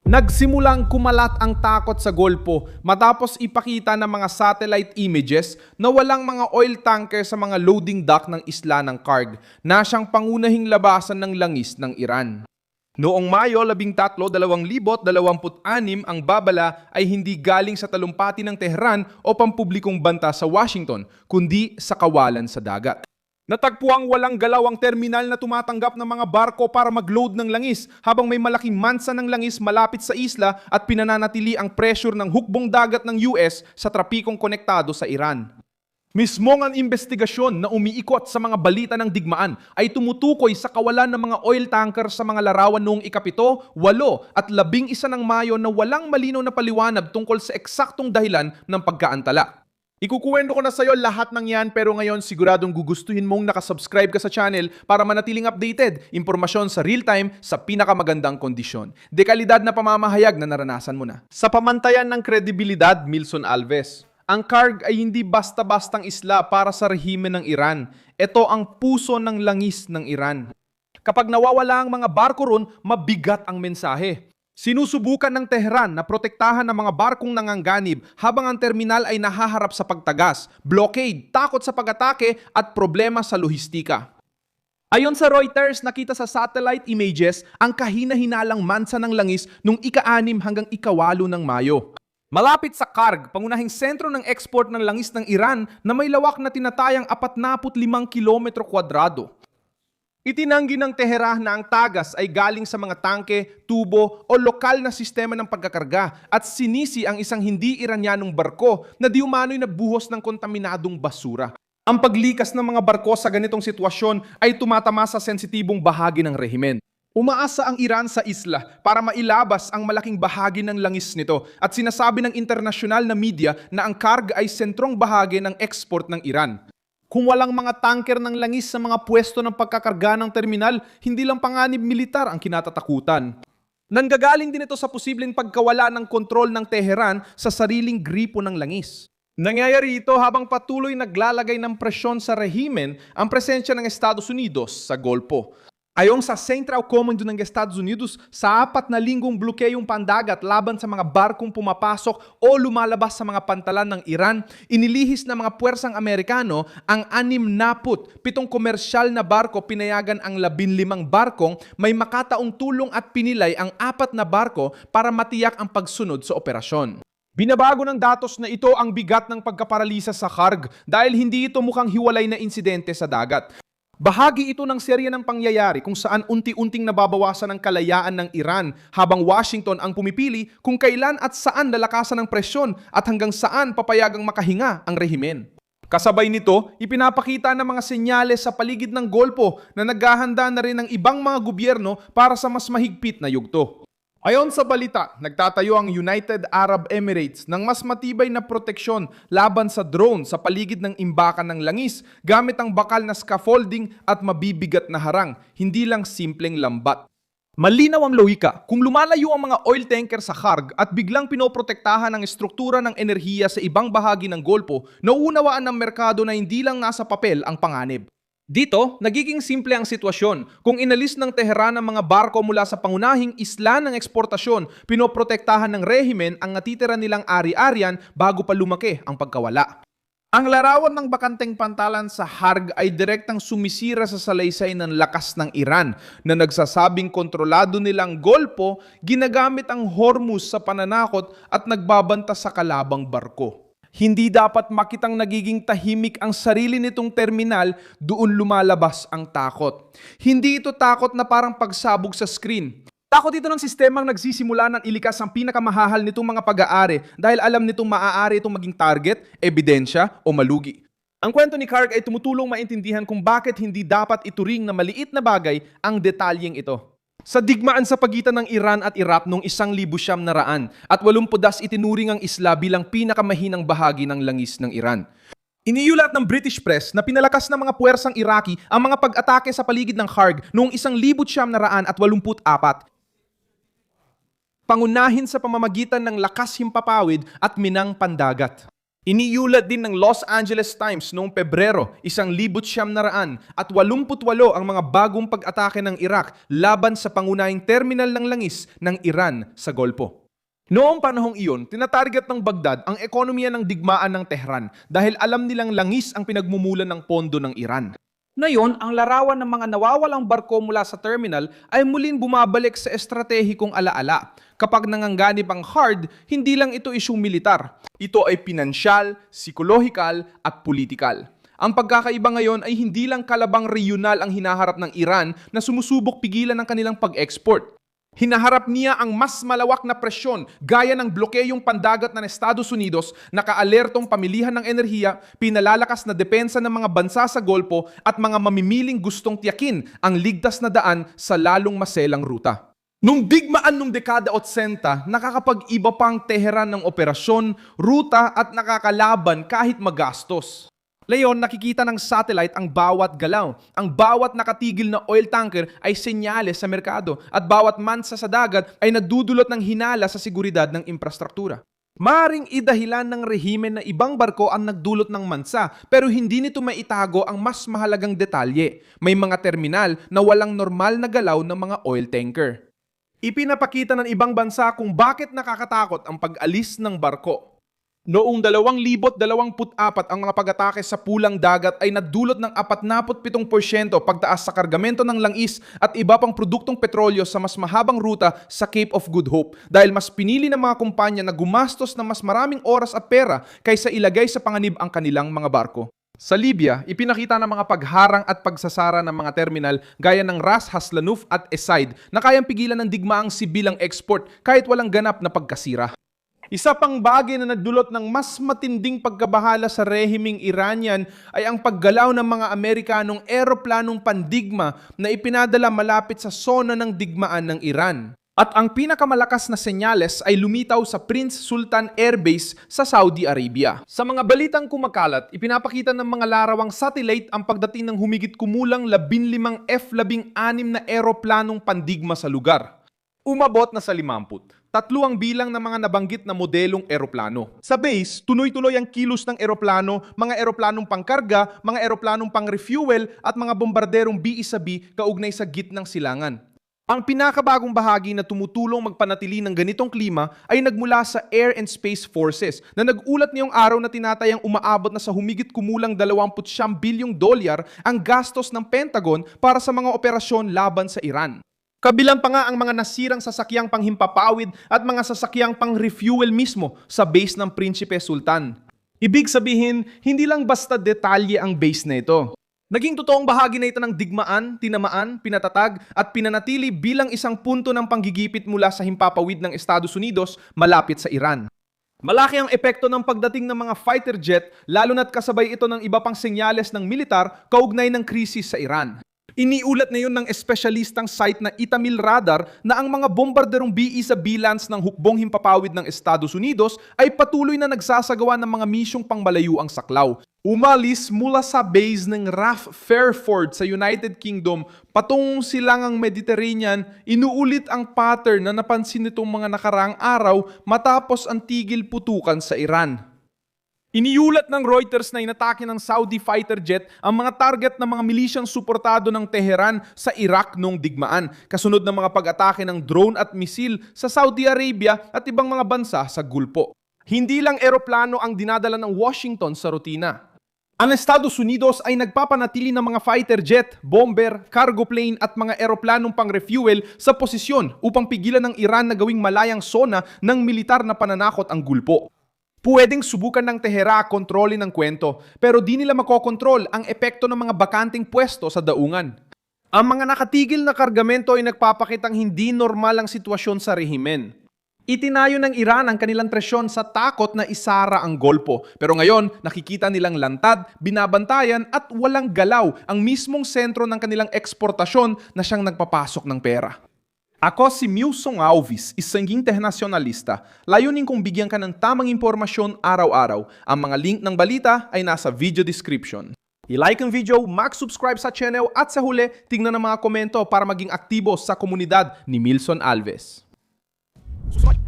Nagsimulang kumalat ang takot sa Golpo matapos ipakita ng mga satellite images na walang mga oil tanker sa mga loading dock ng isla ng Karg na siyang pangunahing labasan ng langis ng Iran. Noong Mayo 13, 2026, ang babala ay hindi galing sa talumpati ng Tehran o pampublikong banta sa Washington, kundi sa kawalan sa dagat. Natagpuang walang galaw ang terminal na tumatanggap ng mga barko para mag-load ng langis habang may malaking mansa ng langis malapit sa isla at pinananatili ang pressure ng hukbong dagat ng US sa trapikong konektado sa Iran. Mismong ang investigasyon na umiikot sa mga balita ng digmaan ay tumutukoy sa kawalan ng mga oil tanker sa mga larawan noong ikapito, 8 at 11 ng Mayo na walang malinaw na paliwanag tungkol sa eksaktong dahilan ng pagkaantala. Ikukuwento ko na sa'yo lahat ng yan pero ngayon siguradong gugustuhin mong nakasubscribe ka sa channel para manatiling updated, impormasyon sa real time sa pinakamagandang kondisyon. Dekalidad na pamamahayag na naranasan mo na. Sa pamantayan ng kredibilidad, Milson Alves, ang Karg ay hindi basta-bastang isla para sa rehimen ng Iran. Ito ang puso ng langis ng Iran. Kapag nawawala ang mga barko ron, mabigat ang mensahe. Sinusubukan ng Tehran na protektahan ng mga barkong nanganganib habang ang terminal ay nahaharap sa pagtagas, blockade, takot sa pag-atake at problema sa lohistika. Ayon sa Reuters, nakita sa satellite images ang kahina-hinalang mansa ng langis noong ika-6 hanggang ika-8 ng Mayo. Malapit sa Karg, pangunahing sentro ng export ng langis ng Iran na may lawak na tinatayang 45 kilometro kwadrado. Itinanggi ng Tehran na ang tagas ay galing sa mga tangke, tubo o lokal na sistema ng pagkakarga at sinisi ang isang hindi Iranyanong barko na di umano'y nabuhos ng kontaminadong basura. Ang paglikas ng mga barko sa ganitong sitwasyon ay tumatama sa sensitibong bahagi ng rehimen. Umaasa ang Iran sa isla para mailabas ang malaking bahagi ng langis nito at sinasabi ng internasyonal na media na ang Karg ay sentrong bahagi ng export ng Iran. Kung walang mga tanker ng langis sa mga pwesto ng pagkakarga ng terminal, hindi lang panganib militar ang kinatatakutan. Nanggagaling din ito sa posibleng pagkawala ng kontrol ng Tehran sa sariling gripo ng langis. Nangyayari ito habang patuloy naglalagay ng presyon sa rehimen ang presensya ng Estados Unidos sa Golpo. Ayon sa Central Command ng Estados Unidos, sa 4 na linggong blokeyong pandagat laban sa mga barkong pumapasok o lumalabas sa mga pantalan ng Iran, inilihis ng mga puwersang Amerikano ang 67 komersyal na barko, pinayagan ang 15 barkong may makataong tulong at pinilay ang 4 na barko para matiyak ang pagsunod sa operasyon. Binabago ng datos na ito ang bigat ng pagkaparalisa sa Karg dahil hindi ito mukhang hiwalay na insidente sa dagat. Bahagi ito ng serya ng pangyayari kung saan unti-unting nababawasan ang kalayaan ng Iran habang Washington ang pumipili kung kailan at saan lalakasan ng presyon at hanggang saan papayagang makahinga ang rehimen. Kasabay nito, ipinapakita ng mga senyales sa paligid ng Golpo na naghahanda na rin ang ibang mga gobyerno para sa mas mahigpit na yugto. Ayon sa balita, nagtatayo ang United Arab Emirates ng mas matibay na proteksyon laban sa drone sa paligid ng imbakan ng langis gamit ang bakal na scaffolding at mabibigat na harang, hindi lang simpleng lambat. Malinaw ang lohika, kung lumalayo ang mga oil tanker sa Karg at biglang pinoprotektahan ang estruktura ng enerhiya sa ibang bahagi ng Golpo, nauunawaan ng merkado na hindi lang nasa papel ang panganib. Dito, nagiging simple ang sitwasyon. Kung inalis ng Tehran ang mga barko mula sa pangunahing isla ng eksportasyon, pinoprotektahan ng rehimen ang natitira nilang ari-arian bago pa lumaki ang pagkawala. Ang larawan ng bakanteng pantalan sa Karg ay direktang sumisira sa salaysay ng lakas ng Iran na nagsasabing kontrolado nilang Golpo, ginagamit ang Hormuz sa pananakot at nagbabanta sa kalabang barko. Hindi dapat makitang nagiging tahimik ang sarili nitong terminal, doon lumalabas ang takot. Hindi ito takot na parang pagsabog sa screen. Takot ito ng sistemang nagsisimula ng ilikas ang pinakamahahal nitong mga pag-aari dahil alam nitong maaari itong maging target, ebidensya o malugi. Ang kwento ni Karg ay tumutulong maintindihan kung bakit hindi dapat ituring na maliit na bagay ang detalyeng ito. Sa digmaan sa pagitan ng Iran at Iraq noong 1900 at 80 itinuring ang isla bilang pinakamahinang bahagi ng langis ng Iran. Iniulat ng British press na pinalakas ng mga puwersang Iraqi ang mga pag-atake sa paligid ng Karg noong 1984, pangunahin sa pamamagitan ng lakas himpapawid at minang pandagat. Iniulat din ng Los Angeles Times noong Pebrero, 1988 at 88 ang mga bagong pag-atake ng Iraq laban sa pangunahing terminal ng langis ng Iran sa Golpo. Noong panahong iyon, tinatarget ng Baghdad ang ekonomiya ng digmaan ng Tehran dahil alam nilang langis ang pinagmumulan ng pondo ng Iran. Ngayon, ang larawan ng mga nawawalang barko mula sa terminal ay muling bumabalik sa estratehikong alaala. Kapag nanganganib ang hard, hindi lang ito isyung militar. Ito ay pinansyal, psikolohikal at politikal. Ang pagkakaiba ngayon ay hindi lang kalabang regional ang hinaharap ng Iran na sumusubok pigilan ang kanilang pag-export. Hinaharap niya ang mas malawak na presyon gaya ng blokeyong pandagat ng Estados Unidos, nakaalertong pamilihan ng enerhiya, pinalalakas na depensa ng mga bansa sa Golpo at mga mamimiling gustong tiyakin ang ligtas na daan sa lalong maselang ruta. Nung digmaan nung dekada 80, nakakapag-iba pang Teheran ng operasyon, ruta at nakakalaban kahit magastos. Leon, nakikita ng satellite ang bawat galaw. Ang bawat nakatigil na oil tanker ay senyales sa merkado at bawat mansa sa dagat ay nagdudulot ng hinala sa seguridad ng infrastruktura. Maaring idahilan ng rehimen na ibang barko ang nagdulot ng mansa pero hindi nito maitago ang mas mahalagang detalye. May mga terminal na walang normal na galaw ng mga oil tanker. Ipinapakita ng ibang bansa kung bakit nakakatakot ang pag-alis ng barko. Noong 2024 ang mga pag-atake sa pulang dagat ay nagdulot ng 47% pagtaas sa kargamento ng langis at iba pang produktong petrolyo sa mas mahabang ruta sa Cape of Good Hope dahil mas pinili ng mga kumpanya na gumastos ng mas maraming oras at pera kaysa ilagay sa panganib ang kanilang mga barko. Sa Libya, ipinakita ng mga pagharang at pagsasara ng mga terminal gaya ng Ras Haslanuf at Esaid na kayang pigilan ng digmaang sibilang export kahit walang ganap na pagkasira. Isa pang bagay na nagdulot ng mas matinding pagkabahala sa rehimeng Iranian ay ang paggalaw ng mga Amerikanong eroplanong pandigma na ipinadala malapit sa sona ng digmaan ng Iran. At ang pinakamalakas na senyales ay lumitaw sa Prince Sultan Air Base sa Saudi Arabia. Sa mga balitang kumakalat, ipinapakita ng mga larawang satellite ang pagdating ng humigit kumulang 15 F-16 na eroplanong pandigma sa lugar. Umabot na sa 50. Tatlo ang bilang ng mga nabanggit na modelong eroplano. Sa base, tuloy-tuloy ang kilos ng eroplano, mga eroplanong pangkarga, mga eroplanong pang-refuel at mga bombarderong B-1B kaugnay sa gitnang silangan. Ang pinakabagong bahagi na tumutulong magpanatili ng ganitong klima ay nagmula sa Air and Space Forces na nag-ulat ngayong araw na tinatayang umaabot na sa humigit kumulang $29 bilyong ang gastos ng Pentagon para sa mga operasyon laban sa Iran. Kabilang pa nga ang mga nasirang sasakyang panghimpapawid at mga sasakyang pang-refuel mismo sa base ng Prinsipe Sultan. Ibig sabihin, hindi lang basta detalye ang base na ito. Naging totoong bahagi na ito ng digmaan, tinamaan, pinatatag at pinanatili bilang isang punto ng panggigipit mula sa himpapawid ng Estados Unidos malapit sa Iran. Malaki ang epekto ng pagdating ng mga fighter jet lalo na't kasabay ito ng iba pang senyales ng militar kaugnay ng krisis sa Iran. Iniulat na yun ng espesyalistang site na Itamil Radar na ang mga bombarderong B-1B Lance ng hukbong himpapawid ng Estados Unidos ay patuloy na nagsasagawa ng mga misyong pangmalayuang saklaw. Umalis mula sa base ng RAF Fairford sa United Kingdom patungong silangang Mediterranean, inuulit ang pattern na napansin nitong mga nakaraang araw matapos ang tigil putukan sa Iran. Iniulat ng Reuters na inatake ng Saudi fighter jet ang mga target ng mga milisyang suportado ng Tehran sa Iraq noong digmaan, kasunod ng mga pag-atake ng drone at misil sa Saudi Arabia at ibang mga bansa sa Gulpo. Hindi lang eroplano ang dinadala ng Washington sa rutina. Ang Estados Unidos ay nagpapanatili ng mga fighter jet, bomber, cargo plane at mga eroplanong pang-refuel sa posisyon upang pigilan ng Iran na gawing malayang sona ng militar na pananakot ang Gulpo. Pwedeng subukan ng Tehran kontrolin ang kwento, pero di nila makokontrol ang epekto ng mga bakanting pwesto sa daungan. Ang mga nakatigil na kargamento ay nagpapakitang hindi normal ang sitwasyon sa rehimen. Itinayo ng Iran ang kanilang presyon sa takot na isara ang Golpo, pero ngayon nakikita nilang lantad, binabantayan at walang galaw ang mismong sentro ng kanilang eksportasyon na siyang nagpapasok ng pera. Ako si Milson Alves, isang internasyonalista. Layunin kong bigyan ka ng tamang impormasyon araw-araw. Ang mga link ng balita ay nasa video description. I-like ang video, mag-subscribe sa channel at sa huli, tingnan ang mga komento para maging aktibo sa komunidad ni Milson Alves. Subscribe!